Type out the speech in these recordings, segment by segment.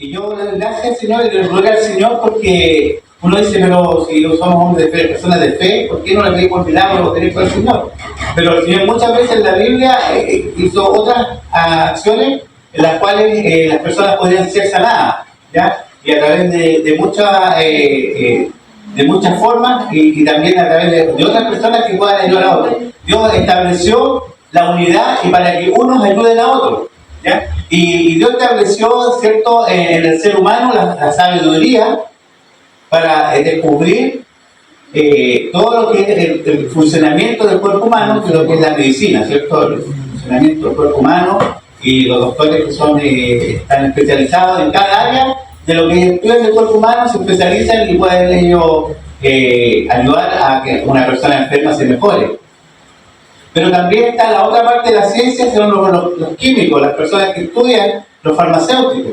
Y yo le doy gracias al Señor y le ruego al Señor porque uno dice, pero si somos hombres de fe, personas de fe, ¿por qué no le pedimos milagros o tener por el Señor? Pero el Señor muchas veces en la Biblia hizo otras acciones en las cuales las personas podrían ser sanadas, ¿ya? Y a través de muchas formas y también a través de otras personas que puedan ayudar a otros. Dios estableció la unidad y para que unos ayuden a otros, ¿ya? Y Dios estableció, ¿cierto?, en el ser humano la sabiduría para descubrir todo lo que es el funcionamiento del cuerpo humano, que es lo que es la medicina, ¿cierto? El funcionamiento del cuerpo humano y los doctores que están especializados en cada área de lo que estudian el cuerpo humano se especializan y pueden ellos ayudar a que una persona enferma se mejore. Pero también está la otra parte de la ciencia, son los químicos, las personas que estudian, los farmacéuticos,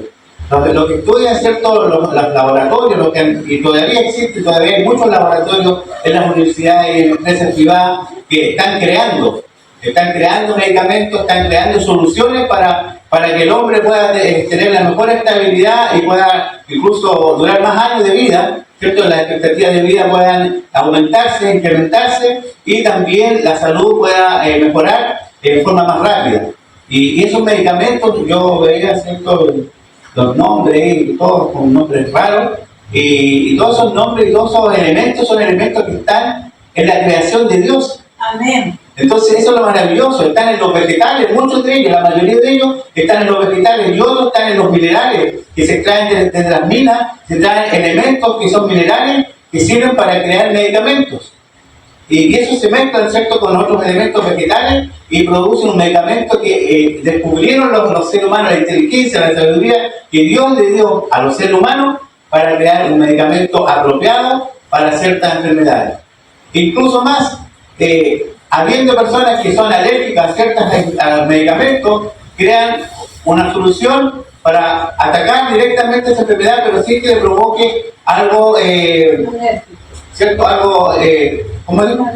los que estudian, ¿cierto?, los laboratorios, y todavía existe, todavía hay muchos laboratorios en las universidades y en empresas privadas que están creando medicamentos, están creando soluciones para que el hombre pueda tener la mejor estabilidad y pueda incluso durar más años de vida, ¿cierto? Las expectativas de vida puedan aumentarse, incrementarse y también la salud pueda mejorar de forma más rápida. Y esos medicamentos, yo veía, ¿cierto?, los nombres, y todos con nombres raros, y todos esos nombres y todos esos elementos son elementos que están en la creación de Dios. Amén. Entonces eso es lo maravilloso, están en los vegetales, muchos de ellos, la mayoría de ellos están en los vegetales y otros están en los minerales que se extraen desde las minas, se traen elementos que son minerales que sirven para crear medicamentos. Y eso se mezcla, ¿cierto?, con otros elementos vegetales y producen un medicamento que descubrieron los seres humanos, la inteligencia, la sabiduría que Dios le dio a los seres humanos para crear un medicamento apropiado para ciertas enfermedades. Incluso más, habiendo personas que son alérgicas a los medicamentos, crean una solución para atacar directamente esa enfermedad, pero sí que le provoque algo, ¿cierto? Algo, ¿cómo digo?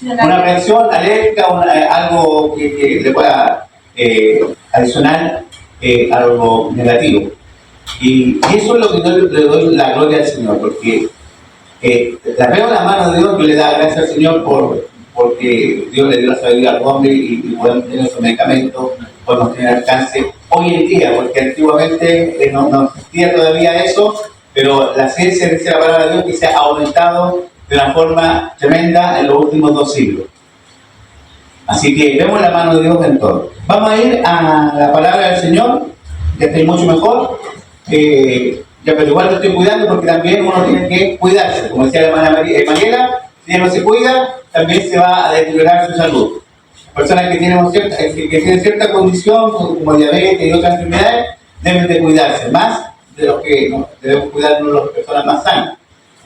Una reacción alérgica, algo que le pueda adicionar algo negativo. Y eso es lo que yo le doy la gloria al Señor, porque la veo en la mano de Dios, que le da gracias al Señor porque Dios le dio la sabiduría al hombre y podemos tener esos medicamentos, podemos tener alcance hoy en día, porque antiguamente no existía todavía eso, pero la ciencia, dice la palabra de Dios, que se ha aumentado de una forma tremenda en los últimos 2 siglos. Así que vemos la mano de Dios en todo. Vamos a ir a la palabra del Señor, que esté mucho mejor. Ya, pero igual lo estoy cuidando porque también uno tiene que cuidarse. Como decía la hermana Mariela, si ella no se cuida, también se va a deteriorar su salud. Personas que tienen cierta condición, como diabetes y otras enfermedades, deben de cuidarse más de los que debemos cuidarnos las personas más sanas.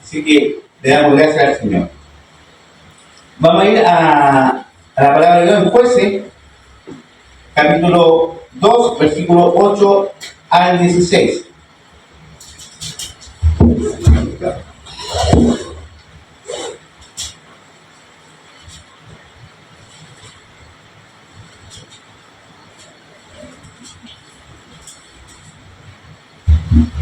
Así que le damos gracias al Señor. Vamos a ir a la palabra de Dios en Jueces, capítulo 2, versículo 8 al 16.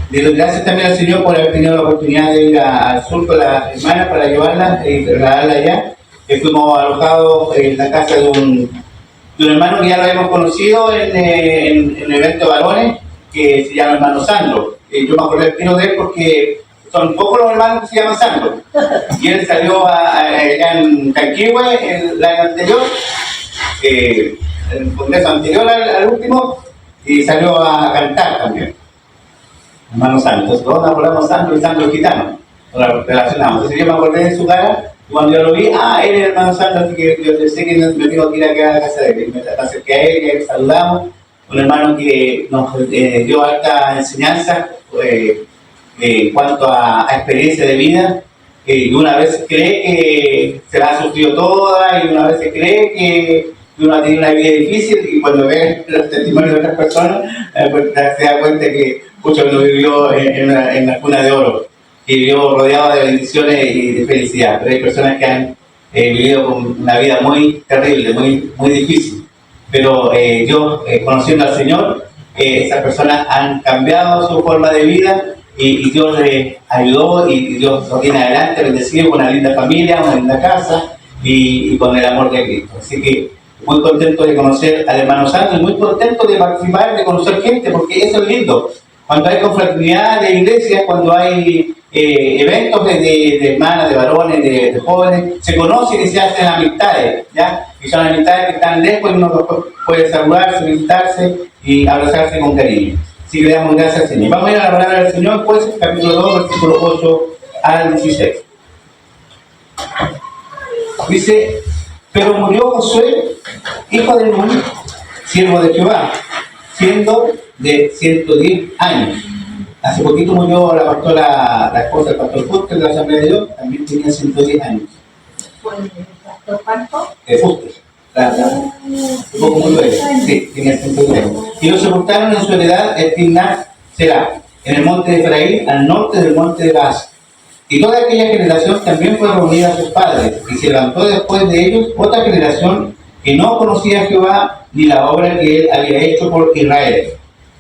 Le doy gracias también al Señor por haber tenido la oportunidad de ir al sur con las hermanas para llevarla y trasladarla allá. Fuimos alojados en la casa de un hermano que ya lo habíamos conocido en el evento de varones, que se llama hermano Sandro. Yo me acordé el tiro de él porque son pocos los hermanos que se llaman Sandro. Y él salió allá en Canquihue el año anterior, el congreso anterior al último, y salió a cantar también. Hermano Santos, todos nos acordamos Sandro y Sandro Gitano, nos relacionamos. Entonces yo me acordé de su cara y cuando yo lo vi, él es el hermano Sandro, así que yo sé que me tengo que ir a la casa de él. Me acerqué a él y a él saludamos. Un hermano que nos dio alta enseñanza en cuanto a experiencia de vida. Y una vez cree que se la ha sufrido toda y una vez cree que uno ha tenido una vida difícil y cuando ve los testimonios de otras personas se da cuenta que mucho lo vivió en la cuna de oro, que vivió rodeado de bendiciones y de felicidad. Pero hay personas que han vivido con una vida muy terrible, muy difícil. Pero yo, conociendo al Señor, esas personas han cambiado su forma de vida y Dios les ayudó y Dios los tiene adelante, bendecido con una linda familia, una linda casa y con el amor de Cristo. Así que muy contento de conocer al hermano Santo y muy contento de participar, de conocer gente, porque eso es lindo. Cuando hay confraternidad de iglesias, cuando hay eventos de hermanas, de varones, de jóvenes, se conocen y se hacen amistades, ¿ya? Y son amistades que están lejos y uno puede saludarse, visitarse y abrazarse con cariño. Así que le damos gracias al Señor. Vamos a ir a la palabra del Señor, pues, capítulo 2, versículo 8 al 16. Dice: pero murió Josué, hijo de Nun, siervo de Jehová, siendo de 110 años. Hace poquito murió la pastora, la esposa del pastor Fuster de la Asamblea de Dios, también tenía 110 años. ¿Pastor cuánto? Fuster, un poco muy breve, sí, tenía 110 años. Y lo sepultaron en su heredad en Timnat Será, en el monte de Efraín, al norte del monte de Bas. Y toda aquella generación también fue reunida a sus padres, y se levantó después de ellos otra generación que no conocía a Jehová ni la obra que él había hecho por Israel.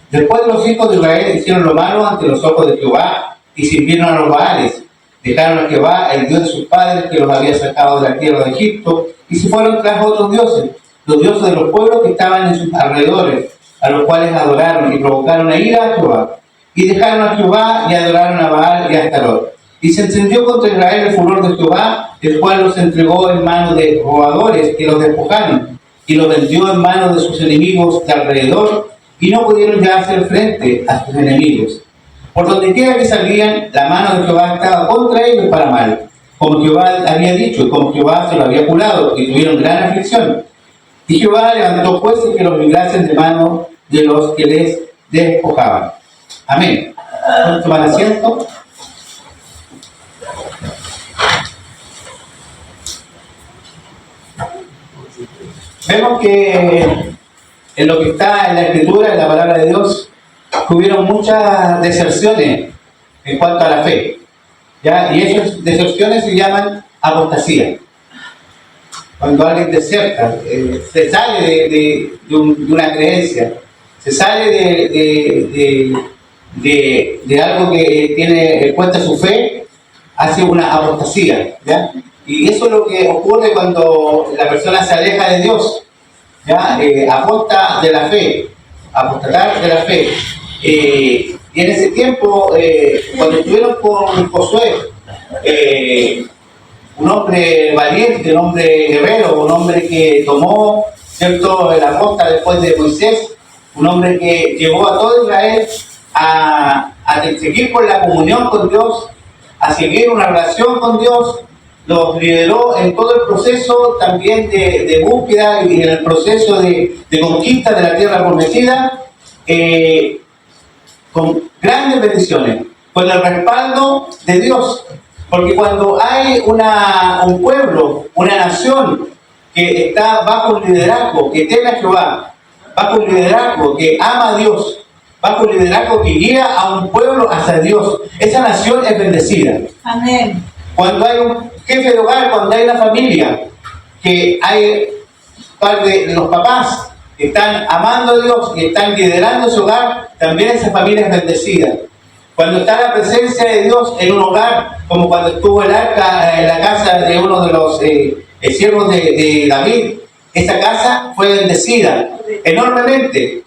Después los hijos de Israel hicieron lo malo ante los ojos de Jehová y sirvieron a los Baales. Dejaron a Jehová, el Dios de sus padres, que los había sacado de la tierra de Egipto, y se fueron tras otros dioses, los dioses de los pueblos que estaban en sus alrededores, a los cuales adoraron y provocaron a ira a Jehová. Y dejaron a Jehová y adoraron a Baal y a Astarot. Y se encendió contra Israel el furor de Jehová, el cual los entregó en manos de robadores que los despojaron, y los vendió en manos de sus enemigos de alrededor, y no pudieron ya hacer frente a sus enemigos. Por donde quiera que salían, la mano de Jehová estaba contra ellos para mal, como Jehová había dicho, y como Jehová se lo había jurado, y tuvieron gran aflicción. Y Jehová levantó jueces que los librasen de mano de los que les despojaban. Amén. ¿Pueden tomar asiento? Vemos que en lo que está en la Escritura, en la palabra de Dios, hubieron muchas deserciones en cuanto a la fe, ¿ya? Y esas deserciones se llaman apostasía. Cuando alguien deserta, se sale de una creencia, se sale de algo que tiene puesta su fe, hace una apostasía, ¿ya? Y eso es lo que ocurre cuando la persona se aleja de Dios, ¿ya? Aposta de la fe, apostatar de la fe. Y en ese tiempo, cuando estuvieron con Josué, un hombre valiente, un hombre guerrero, un hombre que tomó, ¿cierto?, la costa después de Moisés, un hombre que llevó a todo Israel a seguir por la comunión con Dios, a seguir una relación con Dios. Los lideró en todo el proceso también de búsqueda y en el proceso de conquista de la tierra prometida, con grandes bendiciones, con el respaldo de Dios. Porque cuando hay un pueblo, una nación que está bajo un liderazgo, que teme a Jehová, bajo un liderazgo que ama a Dios, bajo un liderazgo que guía a un pueblo hacia Dios, esa nación es bendecida. Amén. Cuando hay un jefe de hogar, cuando hay una familia, que hay parte de los papás que están amando a Dios, que están liderando su hogar, también esa familia es bendecida. Cuando está la presencia de Dios en un hogar, como cuando estuvo el arca en la casa de uno de los siervos de David, esa casa fue bendecida enormemente.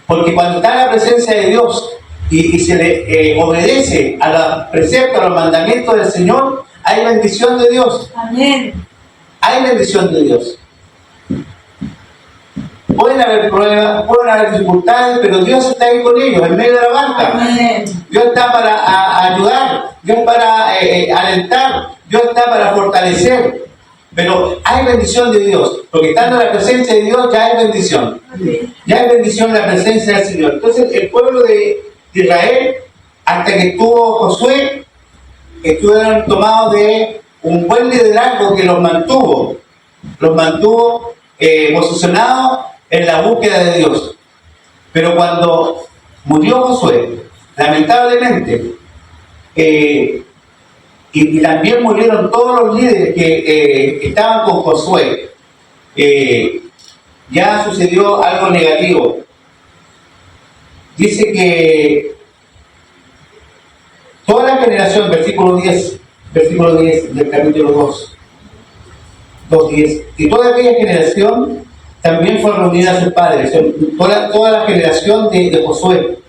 Porque cuando está la presencia de Dios y se le obedece a los preceptos, a los mandamientos del Señor, hay bendición de Dios. Amén. Hay bendición de Dios. Pueden haber pruebas, pueden haber dificultades, pero Dios está ahí con ellos, en medio de la barca. Amén. Dios está para ayudar, Dios para alentar, Dios está para fortalecer. Pero hay bendición de Dios, porque estando en la presencia de Dios ya hay bendición. Amén. Ya hay bendición en la presencia del Señor. Entonces el pueblo de Israel, hasta que estuvo Josué, estuvieron tomados de un buen liderazgo que los mantuvo posicionados en la búsqueda de Dios. Pero cuando murió Josué, lamentablemente, y también murieron todos los líderes que estaban con Josué, ya sucedió algo negativo. dice que toda la generación, versículo 10 del capítulo 2:10, y toda aquella generación también fue reunida a sus padres. Toda la generación de Josué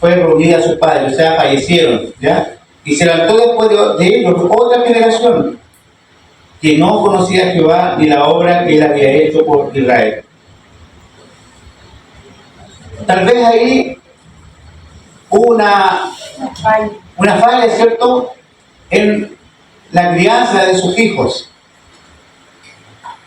fue reunida a sus padres, o sea, fallecieron, ¿ya? Y se levantó después de ellos otra generación que no conocía a Jehová ni la obra que él había hecho por Israel. Tal vez ahí hubo una falla, ¿cierto?, en la crianza de sus hijos,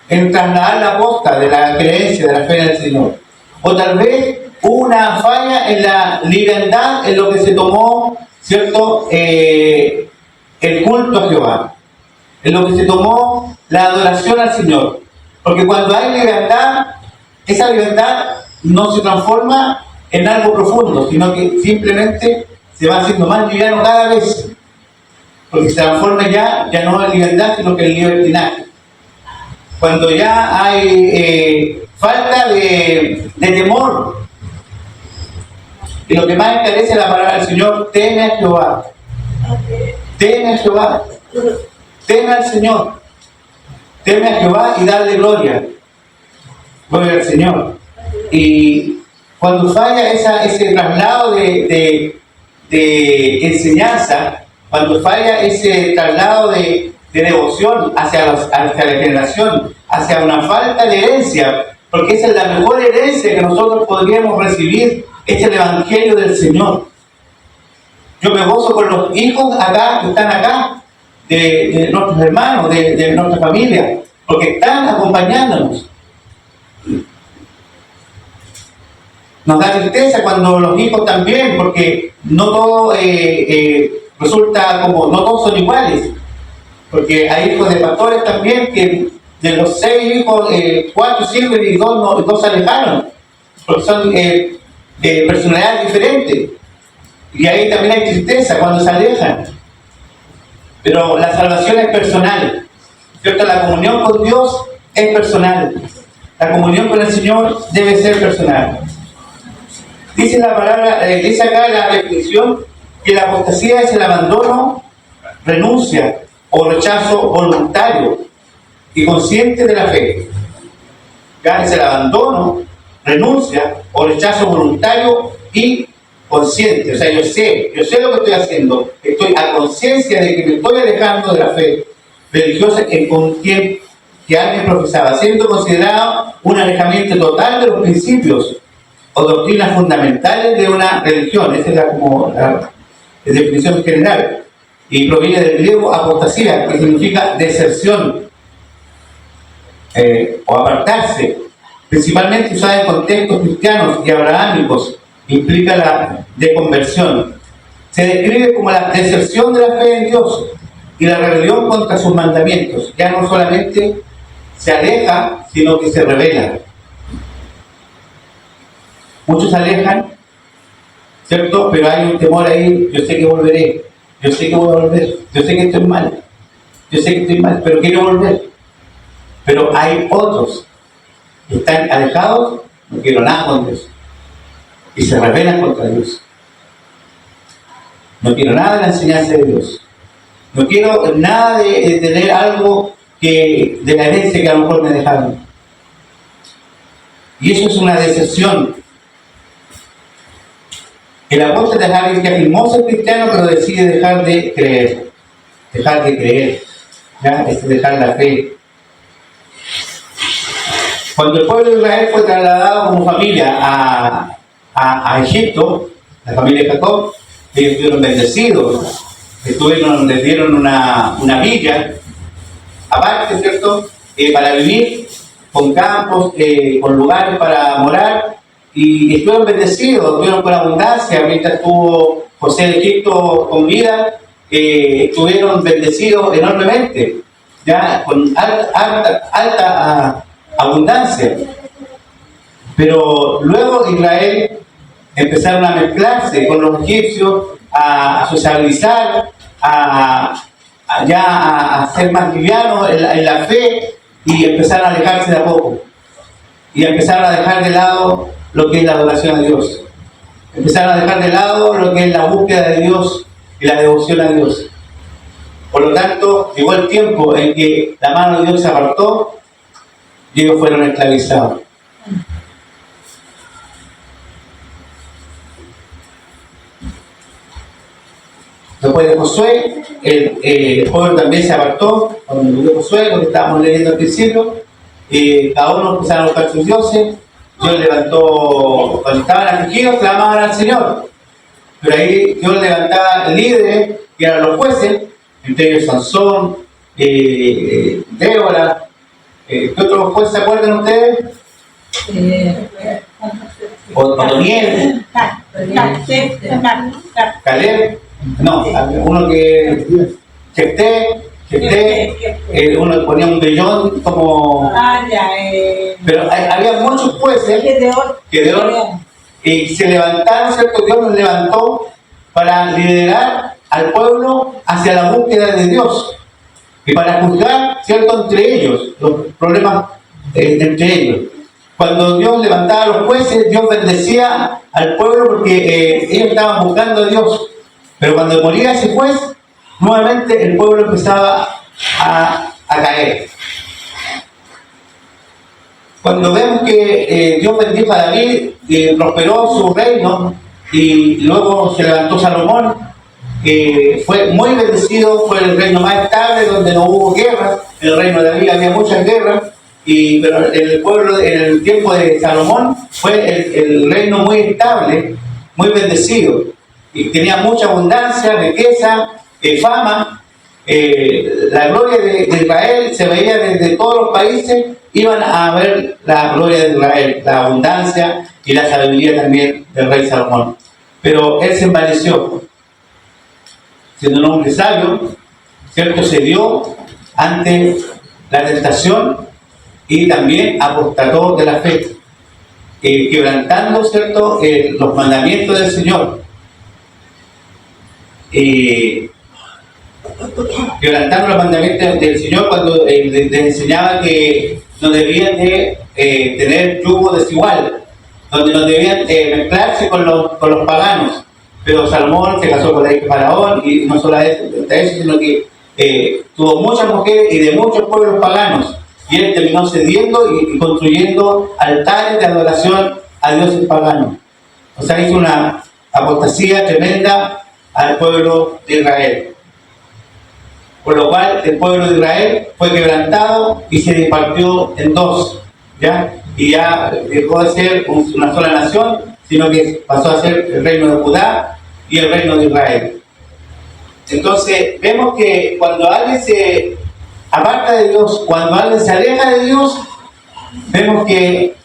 en trasladar la posta de la creencia, de la fe en el Señor. O tal vez hubo una falla en la libertad en lo que se tomó, ¿cierto?, el culto a Jehová, en lo que se tomó la adoración al Señor. Porque cuando hay libertad, esa libertad no se transforma en algo profundo, sino que simplemente se va haciendo más liviano cada vez, porque se transforma ya no en libertad, sino que en libertinaje. Cuando ya hay falta de temor, y lo que más encarece la palabra del Señor, teme a Jehová, teme a Jehová, teme al Señor, teme a Jehová y darle gloria al Señor. Y cuando falla ese traslado de enseñanza, cuando falla ese traslado de devoción hacia la generación, hacia una falta de herencia, porque esa es la mejor herencia que nosotros podríamos recibir, es el Evangelio del Señor. Yo me gozo con los hijos acá, que están acá, de nuestros hermanos, de nuestra familia, porque están acompañándonos. Nos da tristeza cuando los hijos también, porque no todo resulta como, no todos son iguales, porque hay hijos de pastores también que de los 6 hijos, 4 sirven y 2 se alejaron, porque son personalidades diferentes, y ahí también hay tristeza cuando se alejan. Pero la salvación es personal, ¿cierto? La comunión con Dios es personal, la comunión con el Señor debe ser personal. Dice la palabra, dice acá la definición, que la apostasía es el abandono, renuncia o rechazo voluntario y consciente de la fe. Ya es el abandono, renuncia o rechazo voluntario y consciente. O sea, yo sé lo que estoy haciendo, estoy a conciencia de que me estoy alejando de la fe religiosa que alguien profesaba, siendo considerado un alejamiento total de los principios o doctrinas fundamentales de una religión. Esa es como la definición general, y proviene del griego apostasía, que significa deserción o apartarse, principalmente usada en contextos cristianos y abrahámicos. Implica la deconversión. Se describe como la deserción de la fe en Dios y la rebelión contra sus mandamientos. Ya no solamente se aleja, sino que se rebela. Muchos se alejan, ¿cierto? Pero hay un temor ahí. Yo sé que volveré, yo sé que voy a volver, yo sé que estoy mal, pero quiero volver. Pero hay otros que están alejados, no quiero nada con Dios, y se rebelan contra Dios. No quiero nada de la enseñanza de Dios, no quiero nada de tener algo de la herencia que a lo mejor me dejaron. Y eso es una decepción. El apóstol es alguien que afirmó ser cristiano, pero decide dejar de creer, ¿ya? Es dejar la fe. Cuando el pueblo de Israel fue trasladado como familia a Egipto, la familia de Jacob, ellos estuvieron bendecidos, les dieron una villa aparte, ¿cierto?, para vivir, con campos, con lugares para morar, y estuvieron bendecidos, estuvieron con abundancia. Mientras estuvo José de Egipto con vida, estuvieron bendecidos enormemente, ya con alta abundancia. Pero luego Israel empezaron a mezclarse con los egipcios, a socializar, a ser más livianos en la fe, y empezaron a alejarse de a poco, y empezaron a dejar de lado lo que es la adoración a Dios. Empezaron a dejar de lado lo que es la búsqueda de Dios y la devoción a Dios. Por lo tanto, llegó el tiempo en que la mano de Dios se apartó y ellos fueron esclavizados. Después de Josué, el pueblo también se apartó. Cuando murió Josué, lo que estábamos leyendo al principio, cada uno empezaron a buscar sus dioses. Dios levantó, cuando estaban afligidos, clamaban al Señor. Pero ahí Dios levantaba líderes, que eran los jueces, entre ellos Sansón, Débora. ¿Qué otros jueces se acuerdan ustedes? Otoniel, Caleb, no, uno que Jefté, uno que ponía un vellón como... Pero había muchos jueces Gedeón, y se levantaron, ¿cierto? Dios los levantó para liderar al pueblo hacia la búsqueda de Dios y para juzgar, ¿cierto?, entre ellos, los problemas entre ellos. Cuando Dios levantaba a los jueces, Dios bendecía al pueblo porque ellos estaban buscando a Dios. Pero cuando moría ese juez, nuevamente el pueblo empezaba a caer. Cuando vemos que Dios bendijo a David, prosperó su reino y luego se levantó Salomón, fue muy bendecido, fue el reino más estable donde no hubo guerra. En el reino de David había muchas guerras, pero el pueblo en el tiempo de Salomón fue el reino muy estable, muy bendecido y tenía mucha abundancia, riqueza, fama. La gloria de Israel se veía desde todos los países, iban a ver la gloria de Israel, la abundancia y la sabiduría también del rey Salomón. Pero él se envaneció, siendo un hombre sabio, ¿cierto? Se dio ante la tentación y también apostató de la fe, quebrantando, ¿cierto?, los mandamientos del Señor. Quebrantando los mandamientos del Señor cuando les enseñaba que no debían de tener yugo desigual, donde no debían mezclarse con los paganos. Pero Salomón se casó con la hija de Faraón y no solo eso, sino que tuvo muchas mujeres y de muchos pueblos paganos, y él terminó cediendo y construyendo altares de adoración a dioses paganos. O sea, hizo una apostasía tremenda al pueblo de Israel. Por lo cual el pueblo de Israel fue quebrantado y se partió en dos, ¿ya? Y ya dejó de ser una sola nación, sino que pasó a ser el reino de Judá y el reino de Israel. Entonces vemos que cuando alguien se aparta de Dios, cuando alguien se aleja de Dios, vemos que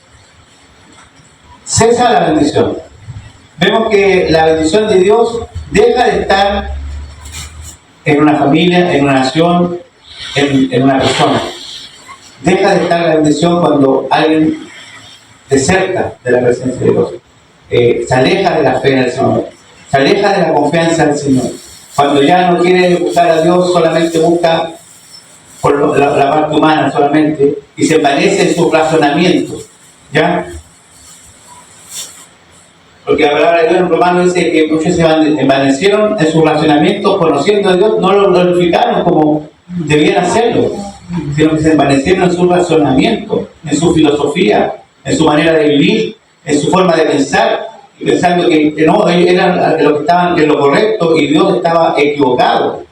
cesa la bendición. Vemos que la bendición de Dios deja de estar en una familia, en una nación, en una persona. Deja de estar la bendición cuando alguien deserta de la presencia de Dios, se aleja de la fe en el Señor, se aleja de la confianza en el Señor. Cuando ya no quiere buscar a Dios, solamente busca por la parte humana solamente, y se envanece en su razonamiento, ¿ya? Porque la palabra de Dios en Romano dice que muchos se envanecieron en su razonamiento, conociendo a Dios, no lo glorificaron como debían hacerlo, sino que se envanecieron en su razonamiento, en su filosofía, en su manera de vivir, en su forma de pensar, y pensando que no, ellos eran los que estaban en lo correcto y Dios estaba equivocado.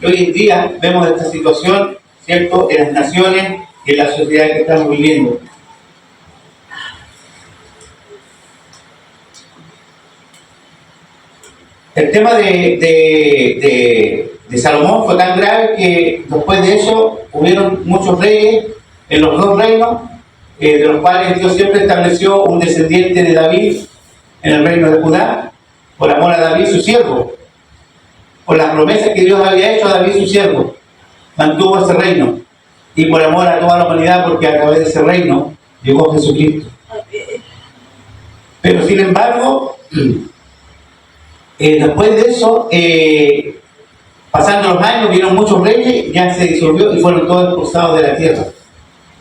Y hoy en día vemos esta situación, ¿cierto?, en las naciones y en la sociedad que estamos viviendo. El tema de Salomón fue tan grave que después de eso hubieron muchos reyes en los dos reinos, de los cuales Dios siempre estableció un descendiente de David en el reino de Judá, por amor a David su siervo, por las promesas que Dios había hecho a David su siervo, mantuvo ese reino, y por amor a toda la humanidad, porque a través de ese reino llegó Jesucristo. Pero sin embargo, después de eso, pasando los años, vieron muchos reyes, ya se disolvió y fueron todos expulsados de la tierra.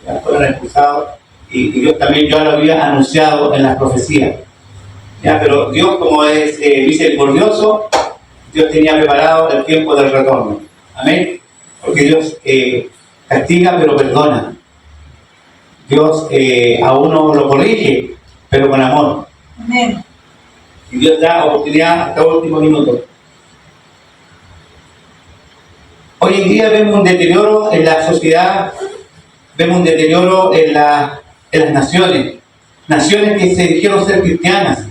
Ya fueron expulsados, y Dios también ya lo había anunciado en las profecías. Ya, pero Dios, como es misericordioso, Dios tenía preparado el tiempo del retorno. Amén. Porque Dios castiga pero perdona. Dios a uno lo corrige, pero con amor. Amén. Y Dios da oportunidad hasta el último minuto. Hoy en día vemos un deterioro en la sociedad, vemos un deterioro en las naciones. Naciones que se dijeron ser cristianas,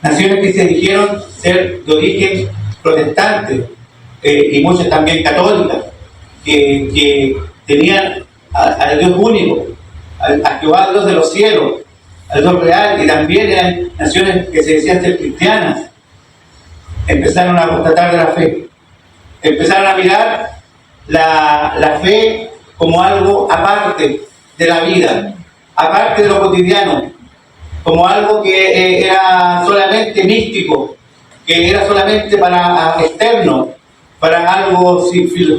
naciones que se dijeron ser de origen protestante, y muchas también católicas, que tenían al Dios único, a Jehová, Dios de los cielos, al Dios real, y también eran naciones que se decían ser cristianas. Empezaron a constatar de la fe, empezaron a mirar la fe como algo aparte de la vida, aparte de lo cotidiano, como algo que era solamente místico, que era solamente para externo, para algo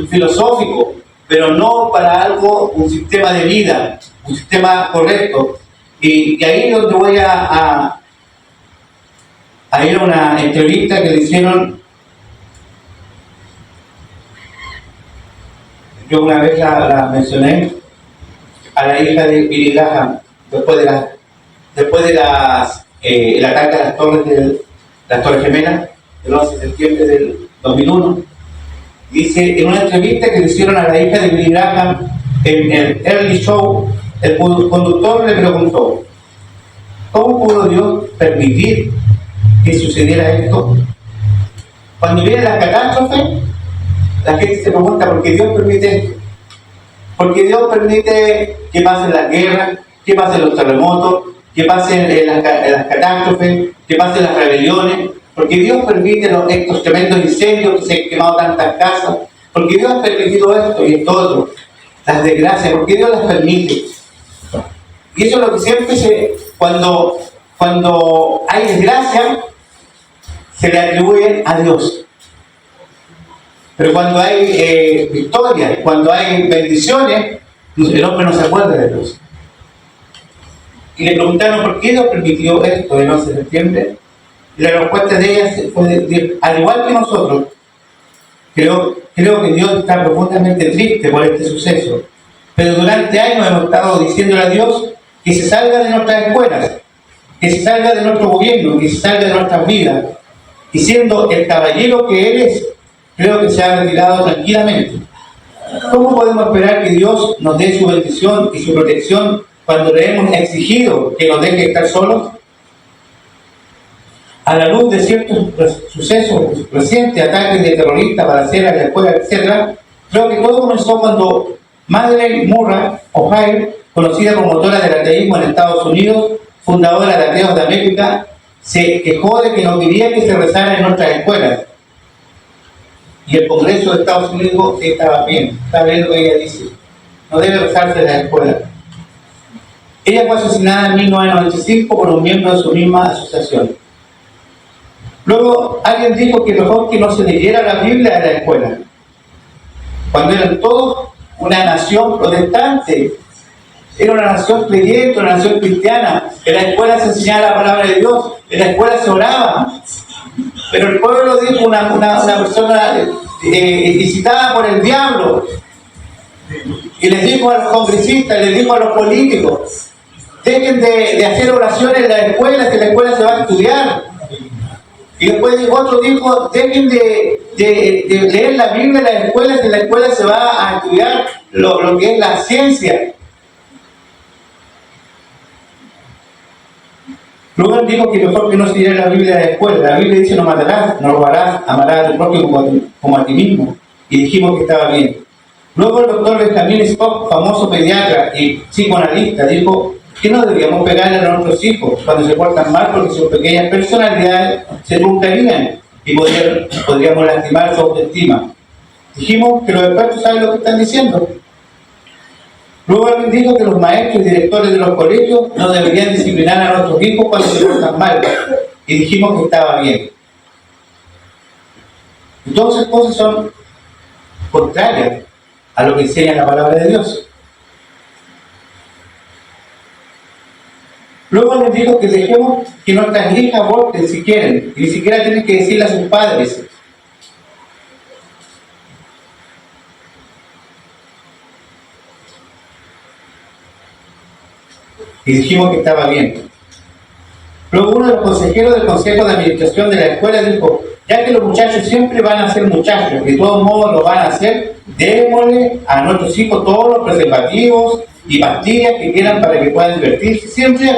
filosófico, pero no para algo, un sistema de vida, un sistema correcto. Y ahí es donde voy a ir a una entrevista que le hicieron. Yo una vez la mencioné a la hija de Billy Graham, después de el ataque a las Torres Gemelas, el 11 de septiembre del 2001. Dice, en una entrevista que le hicieron a la hija de Billy Graham en el Early Show, el conductor le preguntó, ¿cómo pudo Dios permitir que sucediera esto? Cuando vienen las catástrofes, la gente se pregunta por qué Dios permite esto. Porque Dios permite que pasen las guerras, que pasen los terremotos, que pasen las catástrofes, que pasen las rebeliones. Porque Dios permite estos tremendos incendios, que se han quemado tantas casas. Porque Dios ha permitido esto y esto otro. Las desgracias, porque Dios las permite. Y eso es lo que siempre cuando hay desgracia, se le atribuye a Dios. Pero cuando hay victorias, cuando hay bendiciones, el hombre no se acuerda de Dios. Y le preguntaron por qué Dios permitió esto el 11 de septiembre. Y la respuesta de ella fue decir, al igual que nosotros, creo que Dios está profundamente triste por este suceso. Pero durante años hemos estado diciéndole a Dios que se salga de nuestras escuelas, que se salga de nuestro gobierno, que se salga de nuestras vidas. Y siendo el caballero que Él es, creo que se ha retirado tranquilamente. ¿Cómo podemos esperar que Dios nos dé su bendición y su protección cuando le hemos exigido que nos deje estar solos? A la luz de ciertos sucesos recientes, ataques de terroristas, balaceras en la escuela, etc., creo que todo comenzó cuando Madeleine Murray O'Hair, conocida como autora del ateísmo en Estados Unidos, fundadora de Ateos de América, se quejó de que no quería que se rezara en nuestras escuelas. Y el Congreso de Estados Unidos dijo que estaba bien lo que ella dice. No debe rezarse en las escuelas. Ella fue asesinada en 1995 por un miembro de su misma asociación. Luego alguien dijo que mejor que no se leyera la Biblia en la escuela, cuando eran todos una nación protestante, era una nación creyente, una nación cristiana. En la escuela se enseñaba la palabra de Dios, en la escuela se oraba. Pero el pueblo dijo, una persona visitada por el diablo, y les dijo a los congresistas, les dijo a los políticos, dejen de hacer oraciones en las escuelas, que la escuela se va a estudiar. Y después otro dijo, dejen de leer la Biblia en las escuelas, que en la escuela se va a estudiar lo que es la ciencia. Luego dijo que mejor que no se leyera la Biblia en la escuela. La Biblia dice no matarás, no robarás, amarás a tu prójimo como a ti mismo. Y dijimos que estaba bien. Luego el doctor Benjamin Spock, famoso pediatra y psicoanalista, dijo que no deberíamos pegarle a nuestros hijos cuando se portan mal porque sus pequeñas personalidades se truncarían y podríamos lastimar su autoestima. Dijimos que los expertos saben lo que están diciendo. Luego alguien dijo que los maestros y directores de los colegios no deberían disciplinar a nuestros hijos cuando se portan mal. Y dijimos que estaba bien. Y todas esas cosas son contrarias a lo que enseña la palabra de Dios. Luego les dijo que dejemos que nuestras hijas aborten si quieren, y ni siquiera tienen que decirle a sus padres. Y dijimos que estaba bien. Luego uno de los consejeros del Consejo de Administración de la escuela dijo, ya que los muchachos siempre van a ser muchachos, de todos modos lo van a hacer, démosle a nuestros hijos todos los preservativos y pastillas que quieran para que puedan divertirse siempre.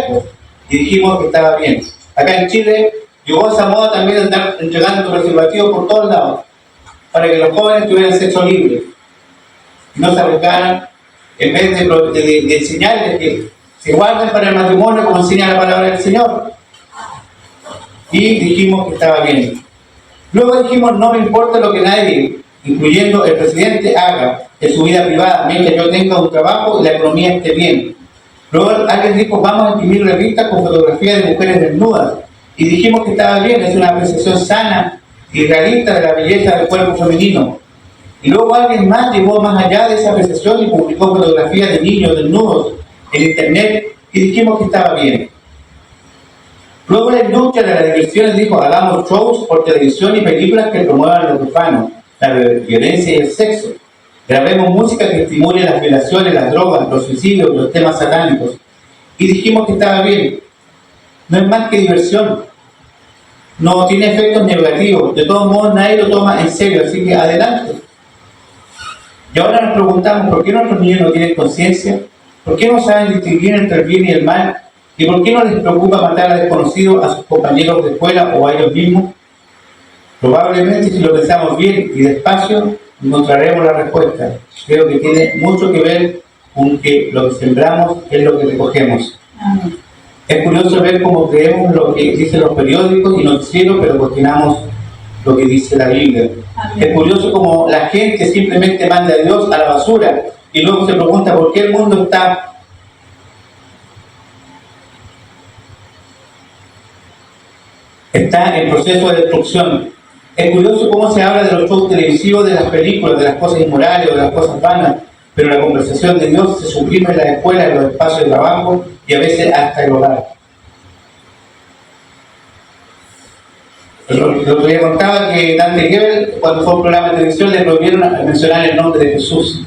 Y dijimos que estaba bien. Acá en Chile llegó esa moda también de andar entregando preservativos por todos lados, para que los jóvenes tuvieran sexo libre y no se arriesgaran, en vez de enseñarles que se guarden para el matrimonio como enseña la palabra del Señor. Y dijimos que estaba bien. Luego dijimos, no me importa lo que nadie, incluyendo el presidente, haga en su vida privada, mientras yo tenga un trabajo y la economía esté bien. Luego alguien dijo, vamos a imprimir revistas con fotografías de mujeres desnudas. Y dijimos que estaba bien, es una apreciación sana y realista de la belleza del cuerpo femenino. Y luego alguien más llevó más allá de esa apreciación y publicó fotografías de niños desnudos en internet y dijimos que estaba bien. Luego la industria de las diversiones dijo, hagamos shows por televisión y películas que promuevan lo profano, la violencia y el sexo. Grabemos música que estimule las violaciones, las drogas, los suicidios, los temas satánicos. Y dijimos que estaba bien. No es más que diversión. No tiene efectos negativos. De todos modos, nadie lo toma en serio, así que adelante. Y ahora nos preguntamos, ¿por qué nuestros niños no tienen conciencia? ¿Por qué no saben distinguir entre el bien y el mal? ¿Y por qué no les preocupa matar a desconocidos, a sus compañeros de escuela o a ellos mismos? Probablemente, si lo pensamos bien y despacio, encontraremos la respuesta. Creo que tiene mucho que ver con que lo que sembramos es lo que recogemos. Amén. Es curioso ver cómo creemos lo que dicen los periódicos y noticieros, pero cuestionamos lo que dice la Biblia. Amén. Es curioso cómo la gente simplemente manda a Dios a la basura y luego se pregunta por qué el mundo está en proceso de destrucción. Es curioso cómo se habla de los shows televisivos, de las películas, de las cosas inmorales o de las cosas vanas, pero la conversación de Dios se suprime en las escuelas, en los espacios de trabajo y a veces hasta el hogar. El otro día contaba que Dante Gebel, cuando fue a un programa de televisión, le prohibieron mencionar el nombre de Jesús.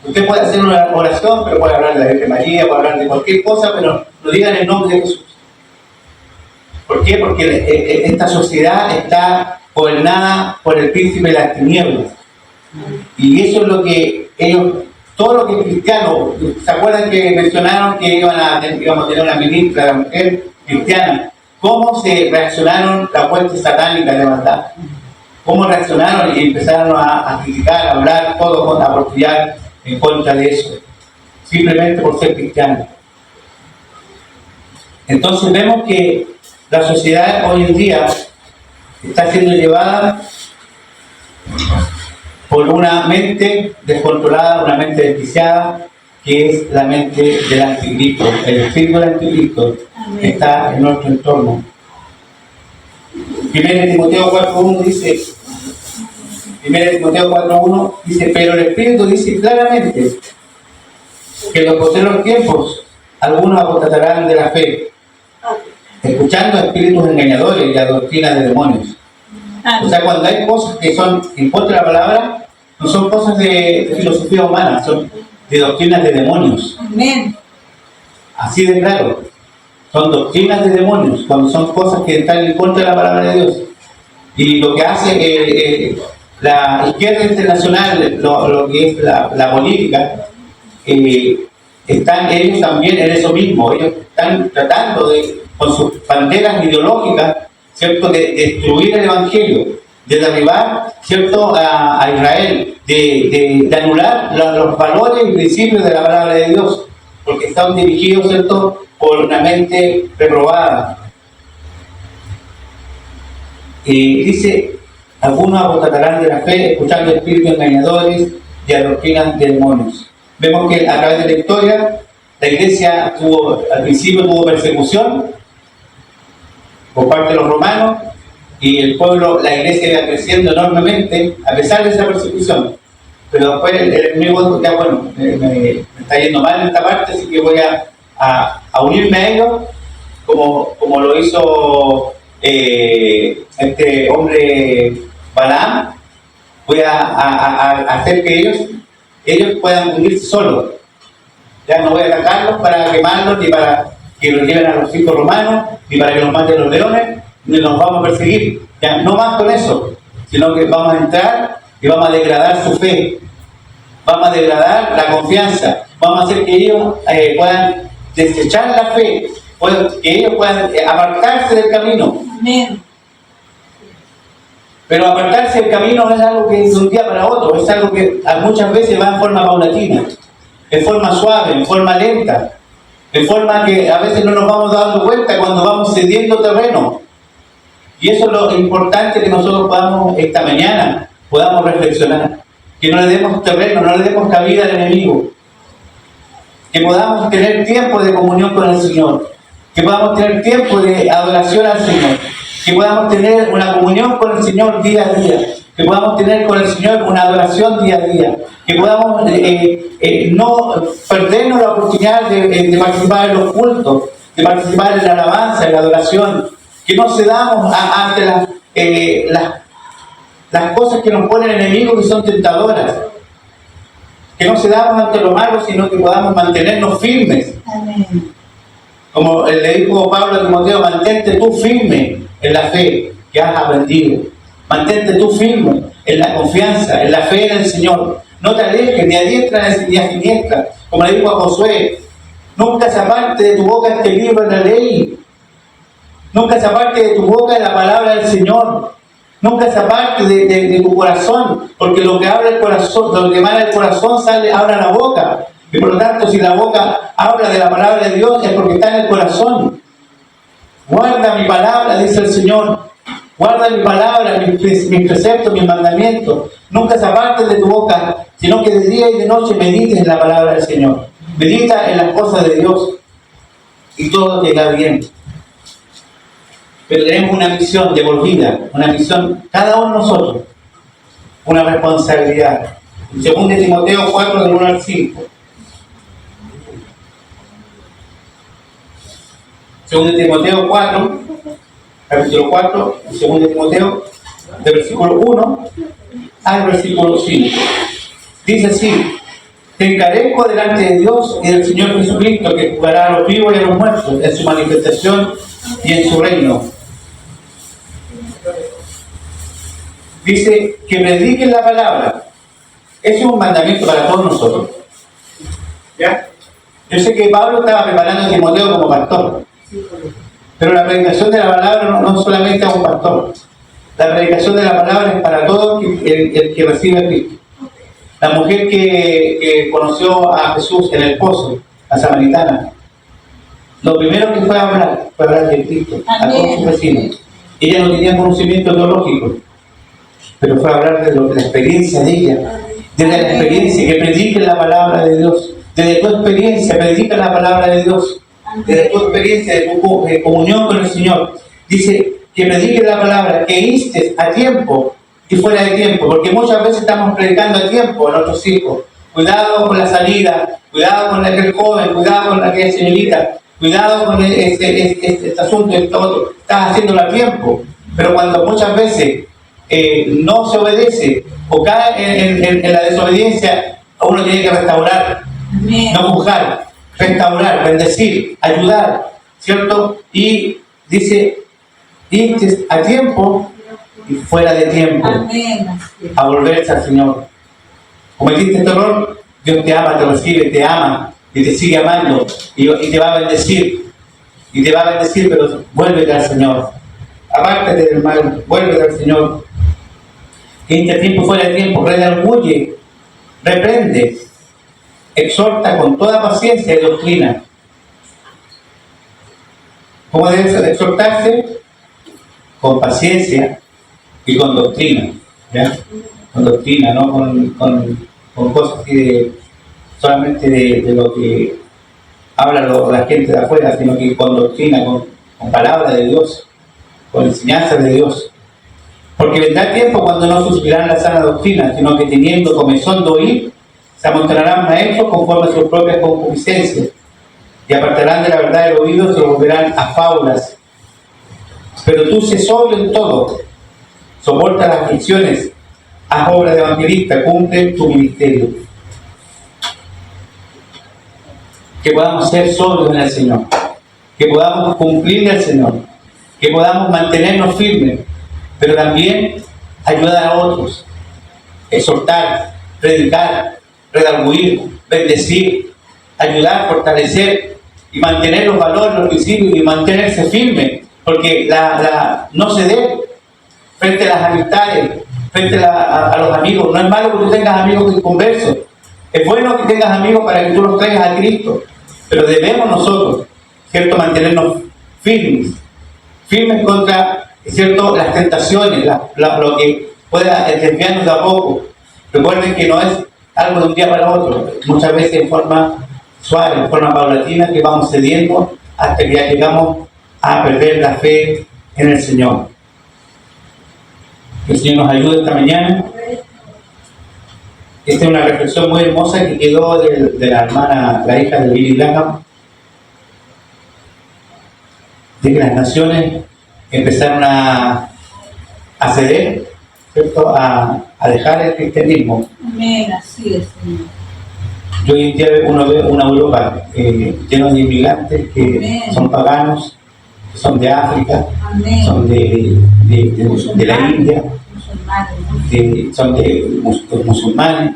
Usted puede hacer una oración, pero puede hablar de la Virgen María, puede hablar de cualquier cosa, pero no digan el nombre de Jesús. ¿Por qué? Porque esta sociedad está gobernada por el príncipe de las tinieblas. Y eso es lo que ellos, todo lo que es cristiano, ¿se acuerdan que mencionaron que íbamos a tener una ministra de la mujer cristiana? ¿Cómo se reaccionaron las fuerzas satánicas de maldad? ¿Cómo reaccionaron y empezaron a criticar, a hablar, todo, a aportillar en contra de eso? Simplemente por ser cristianos. Entonces vemos que la sociedad hoy en día está siendo llevada por una mente descontrolada, una mente desquiciada, que es la mente del anticristo. El espíritu del anticristo está en nuestro entorno. 1 Timoteo 4.1 dice, 1 Timoteo 4.1 dice, pero el Espíritu dice claramente que en los posteriores tiempos algunos apostatarán de la fe, escuchando a espíritus engañadores y a doctrinas de demonios. O sea, cuando hay cosas que son en contra de la palabra, no son cosas de filosofía humana, son de doctrinas de demonios. Amén. Así de claro. Son doctrinas de demonios, cuando son cosas que están en contra de la palabra de Dios. Y lo que hace la izquierda internacional, lo que es la política, están ellos también en eso mismo. Ellos están tratando de, con sus banderas ideológicas, ¿cierto?, de destruir el Evangelio, de derribar, ¿cierto?, a Israel, de anular los valores y principios de la palabra de Dios, porque están dirigidos, ¿cierto?, por una mente reprobada. Y dice, algunos apostatarán de la fe, escuchando espíritus engañadores y a doctrinas de demonios. Vemos que a través de la historia, la iglesia al principio tuvo persecución por parte de los romanos, y el pueblo, la iglesia iba creciendo enormemente a pesar de esa persecución. Pero después el enemigo, ya bueno, me está yendo mal en esta parte, así que voy a unirme a ellos, como lo hizo este hombre Balaam. Voy a hacer que ellos puedan unirse solos. Ya no voy a atacarlos para quemarlos, ni para que los lleven a los circos romanos, ni para que los maten los leones, ni los vamos a perseguir. Ya no más con eso, sino que vamos a entrar y vamos a degradar su fe, vamos a degradar la confianza, vamos a hacer que ellos puedan desechar la fe, que ellos puedan apartarse del camino. Amén. Pero apartarse del camino no es algo que es de un día para otro, es algo que muchas veces va en forma paulatina, en forma suave, en forma lenta, en forma que a veces no nos vamos dando cuenta cuando vamos cediendo terreno. Y eso es lo importante que nosotros podamos esta mañana, podamos reflexionar, que no le demos terreno, no le demos cabida al enemigo, que podamos tener tiempo de comunión con el Señor, que podamos tener tiempo de adoración al Señor, que podamos tener una comunión con el Señor día a día, que podamos tener con el Señor una adoración día a día, que podamos no perdernos la oportunidad de participar en los cultos, de participar en la alabanza, en la adoración, que no cedamos ante las cosas que nos pone el enemigo, que son tentadoras, que no cedamos ante lo malo, sino que podamos mantenernos firmes. Amén. Como le dijo Pablo a Timoteo, mantente tú firme en la fe que has aprendido. Mantente tú firme en la confianza, en la fe en el Señor. No te alejes ni a diestra ni a siniestra. Como le dijo a Josué, nunca se aparte de tu boca este libro de la ley. Nunca se aparte de tu boca la palabra del Señor. Nunca se aparte de tu corazón, porque lo que habla el corazón, lo que emana el corazón habla la boca. Y por lo tanto, si la boca habla de la palabra de Dios, es porque está en el corazón. Guarda mi palabra, dice el Señor. Guarda mi palabra, mis preceptos, mis mandamientos. Nunca se aparten de tu boca, sino que de día y de noche medites en la palabra del Señor. Medita en las cosas de Dios y todo te irá bien. Pero tenemos una misión devolvida, una misión, cada uno de nosotros, una responsabilidad. Según de Timoteo 4, del 1 al 5. Según de Timoteo 4, capítulo 4, según de Timoteo, del versículo 1 al versículo 5. Dice así: te encarezco delante de Dios y del Señor Jesucristo, que juzgará a los vivos y a los muertos en su manifestación y en su reino. Dice que prediquen la palabra. Ese es un mandamiento para todos nosotros. ¿Ya? Yo sé que Pablo estaba preparando a Timoteo como pastor, pero la predicación de la palabra no solamente a un pastor. La predicación de la palabra es para todo el que recibe a Cristo. La mujer que conoció a Jesús en el pozo, la samaritana, lo primero que fue a hablar de Cristo a todos sus vecinos. Ella no tenía conocimiento teológico, pero fue a hablar de la experiencia de ella, desde la experiencia, que predique la palabra de Dios. Desde tu experiencia, predica la palabra de Dios. Desde tu experiencia, de tu comunión con el Señor. Dice que predique la palabra, que instes a tiempo y fuera de tiempo, porque muchas veces estamos predicando a tiempo a nuestros hijos. Cuidado con la salida, cuidado con aquel joven, cuidado con aquella señorita, cuidado con este asunto, esto otro. Estás haciéndolo a tiempo, pero cuando muchas veces no se obedece o cae en la desobediencia, uno tiene que restaurar, no juzgar, restaurar, bendecir, ayudar, ¿cierto? Y dice, irte a tiempo y fuera de tiempo. Amén. A volverse al Señor. Cometiste este error, Dios te ama, te recibe, te ama y te sigue amando y te va a bendecir. Y te va a bendecir, pero vuélvete al Señor. Apártate del mal, vuélvete al Señor. Que a tiempo fuera de tiempo, redarguye, reprende, exhorta con toda paciencia y doctrina. ¿Cómo debe exhortarse? Con paciencia y con doctrina. ¿Ya? Con doctrina, no con cosas que solamente de lo que habla la gente de afuera, sino que con doctrina, con palabra de Dios, con enseñanza de Dios. Porque vendrá tiempo cuando no suspirarán la sana doctrina, sino que teniendo comezón de oír, se amontonarán maestros conforme a sus propias concupiscencias, y apartarán de la verdad el oído y se volverán a fábulas. Pero tú sé sobrio en todo, soporta las aflicciones, haz obra de evangelista, cumple tu ministerio. Que podamos ser sobrios en el Señor, que podamos cumplirle al Señor, que podamos mantenernos firmes, pero también ayudar a otros, exhortar, predicar, redarguir, bendecir, ayudar, fortalecer y mantener los valores, los principios y mantenerse firme, porque no ceder frente a las amistades, frente a los amigos. No es malo que tú tengas amigos inconversos, es bueno que tengas amigos para que tú los traigas a Cristo, pero debemos nosotros, ¿cierto?, mantenernos firmes contra, ¿cierto?, las tentaciones, lo que pueda desviarnos de a poco. Recuerden que no es algo de un día para otro, muchas veces en forma suave, en forma paulatina, que vamos cediendo hasta que ya llegamos a perder la fe en el Señor. Que el Señor nos ayude esta mañana. Esta es una reflexión muy hermosa que quedó de la hermana, la hija de Billy Graham, de que las naciones empezaron a ceder, ¿cierto?, a dejar el cristianismo. Amén, así es, Señor. Yo hoy en día uno ve una Europa llena de inmigrantes que Amén. son paganos, que son de África, Amén. son de la India, Musulmanes. son de los musulmanes,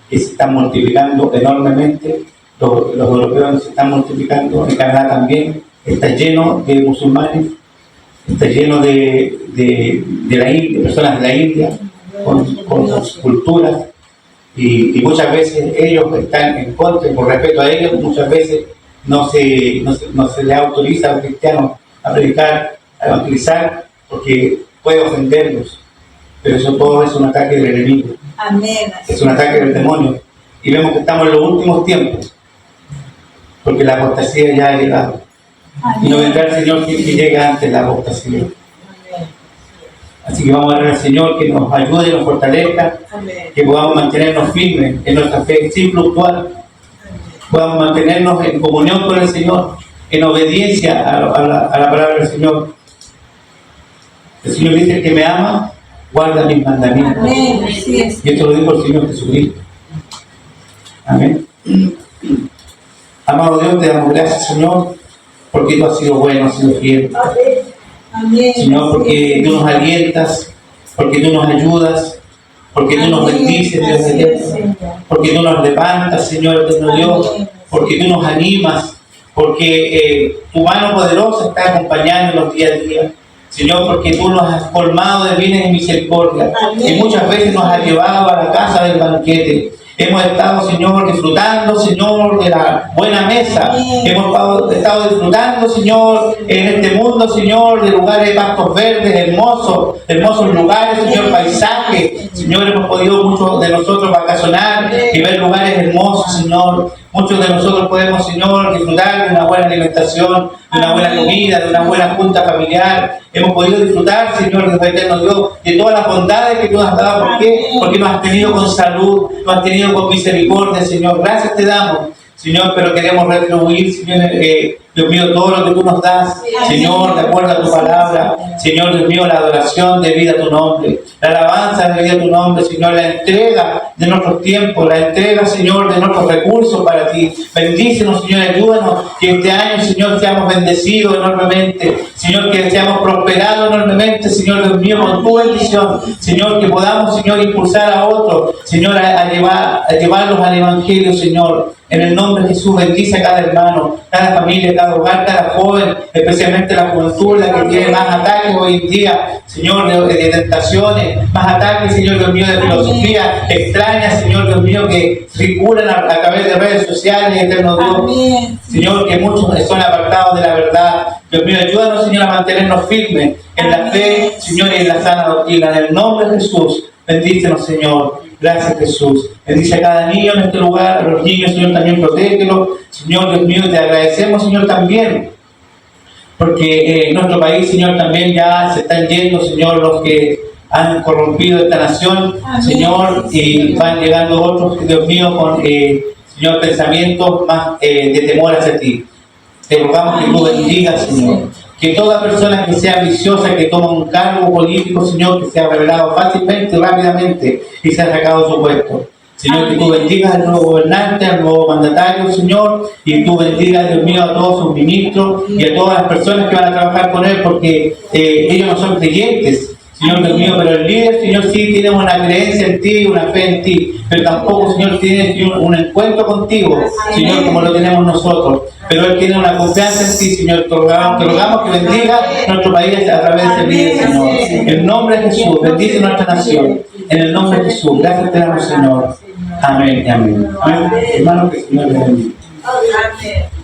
que se están multiplicando enormemente. Los europeos se están multiplicando, en Canadá también está lleno de musulmanes, está lleno de personas de la India, con sus culturas, y muchas veces ellos están en contra, y por respeto a ellos, muchas veces no se les autoriza a los cristianos a predicar, a evangelizar, porque puede ofenderlos. Pero eso todo es un ataque del enemigo. Amén. Es un ataque del demonio. Y vemos que estamos en los últimos tiempos, porque la apostasía ya ha llegado. Amén. Y no vendrá el Señor que llegue antes de la apostasía. Amén. Así que vamos a orar al Señor que nos ayude y nos fortalezca, Amén. que podamos mantenernos firmes en nuestra fe sin fluctuar, podamos mantenernos en comunión con el Señor, en obediencia a la palabra del Señor. El Señor dice: que me ama, guarda mis mandamientos. Amén, así es. Y esto lo dijo el Señor Jesucristo. Amén. Amado Dios, te damos gracias, Señor, porque tú has sido bueno, has sido fiel. Amén. Señor, porque tú nos alientas, porque tú nos ayudas, porque tú nos bendices, Dios de Dios, porque tú nos levantas, Señor eterno Dios, porque tú nos animas, porque tu mano poderosa está acompañándonos día a día. Señor, porque tú nos has colmado de bienes y misericordia, y muchas veces nos has llevado a la casa del banquete. Hemos estado, Señor, disfrutando, Señor, de la buena mesa. Hemos estado disfrutando, Señor, en este mundo, Señor, de lugares de pastos verdes, hermosos lugares, Señor, paisajes. Señor, hemos podido muchos de nosotros vacacionar y ver lugares hermosos, Señor. Muchos de nosotros podemos, Señor, disfrutar de una buena alimentación, de una buena comida, de una buena junta familiar. Hemos podido disfrutar, Señor, Dios eterno Dios, de todas las bondades que tú nos has dado. ¿Por qué? Porque nos has tenido con salud, nos has tenido con misericordia, Señor. Gracias te damos, Señor, pero queremos retribuir, Señor, Dios mío, todo lo que tú nos das, Señor, de acuerdo a tu palabra. Señor, Dios mío, la adoración debida a tu nombre, la alabanza debida a tu nombre, Señor, la entrega de nuestros tiempos, la entrega, Señor, de nuestros recursos para ti. Bendícenos, Señor, ayúdanos, que este año, Señor, seamos bendecidos enormemente, Señor, que seamos prosperados enormemente, Señor, Dios mío, con tu bendición, Señor, que podamos, Señor, impulsar a otros, Señor, a llevarlos al Evangelio, Señor. En el nombre de Jesús, bendice a cada hermano, cada familia, cada hogar, cada joven, especialmente la juventud, la que tiene más ataques hoy en día, Señor, de tentaciones, más ataques, Señor, Dios mío, de filosofía extraña, Señor, Dios mío, que circulan a través de redes sociales, eterno Dios. Amén. Señor, que muchos son apartados de la verdad. Dios mío, ayúdanos, Señor, a mantenernos firmes en la fe, Señor, y en la sana doctrina. En el nombre de Jesús, bendícenos, Señor. Gracias, Jesús. Bendice a cada niño en este lugar, a los niños, Señor, también protégelos. Señor, Dios mío, te agradecemos, Señor, también, porque en nuestro país, Señor, también ya se están yendo, Señor, los que han corrompido esta nación, Amén. Señor, y van llegando otros, Dios mío, con, Señor, pensamientos más de temor hacia ti. te rogamos que tú bendigas, Señor. Que toda persona que sea ambiciosa, que toma un cargo político, Señor, que sea revelado fácilmente, rápidamente y sea sacado de su puesto. Señor, que tú bendigas al nuevo gobernante, al nuevo mandatario, Señor, y tú bendigas, Dios mío, a todos sus ministros y a todas las personas que van a trabajar con él, porque ellos no son creyentes, Señor Dios mío, pero el líder, Señor, sí tiene una creencia en ti, una fe en ti, pero tampoco, Señor, tiene Señor, un encuentro contigo, Señor, como lo tenemos nosotros. Pero Él tiene una confianza en ti, Señor. Te rogamos que bendiga nuestro país a través de ese líder, Señor. En el nombre de Jesús, bendice nuestra nación. En el nombre de Jesús, gracias te damos, Señor. Amén y amén. Amén. Hermano, que el Señor le bendiga. Amén.